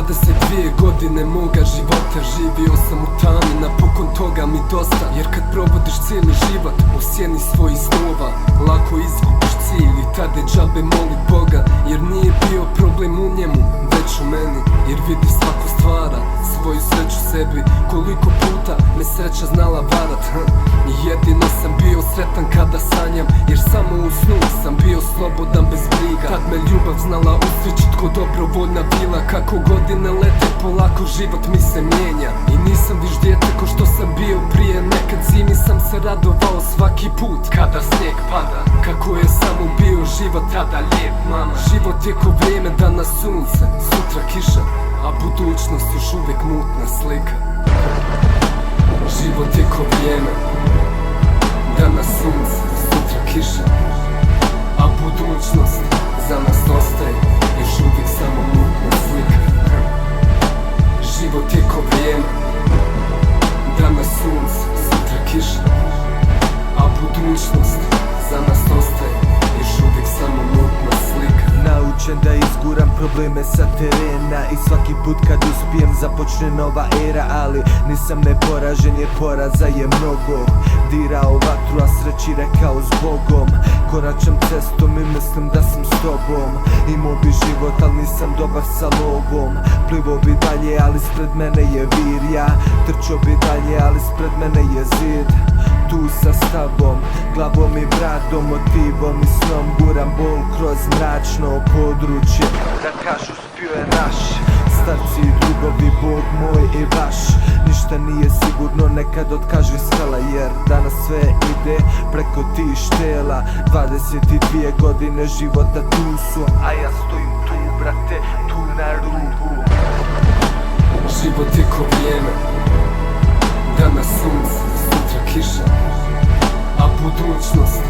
22 godine moga života živio sam u tami, napokon toga mi dosta. Jer kad provodiš cijeli život u sjeni svojih snova, lako izgubiš cilj i tada džabe molit Boga. Jer nije bio problem u njemu, već u meni. Jer vidi svako stvara svoju sreću sebi. Koliko puta me sreća znala varat, i jedino sam bio sretan kada sanjam. Jer samo u snu sam bio slobodan bez briga. Tad me ljubav znala usreći, tko dobrovoljna bila. Kako godine lete, polako život mi se mijenja. I nisam viš dijete ko što sam bio prije. Nekad zimi sam se radovao svaki put kada snijeg pada. Kako je samo bio život tada lijep, mama. Život je ko vrijeme, danas sunce, sutra kiša, a budućnost još uvijek mutna slika. Život je ko vrijeme, danas sunce, sutra kiša, a budućnost za nas ostaje još uvijek samo mutna slika. Život je ko vrijeme, danas sunce, sutra kiša, a budućnost za nas ostaje još uvijek samo mutna slika. Naučen da izguram probleme sa terena i svaki put kad uspijem započne nova era. Ali nisam neporažen jer poraza je mnogo. Dirao vatru, a sreći rekao s Bogom. Koračam cestom i mislim da sam s tobom. Imao bi život, ali nisam dobar sa lovom. Plivo bi dalje, ali spred mene je vir. Ja trčo bi dalje, ali spred mene je zid. Tu sa stavom, glavom i bradom, motivom i snom guram bol kroz mračno područje. Da kažu spio je naš, starci i drugovi, Bog moj i vaš. Ništa nije sigurno, nekad otkaži skala, jer danas sve ide preko tih štela. 22 godine života tu su, a ja stojim tu, brate, tu na rubu. Život je ko vrijeme, danas sunce, sutra kiša, a budućnost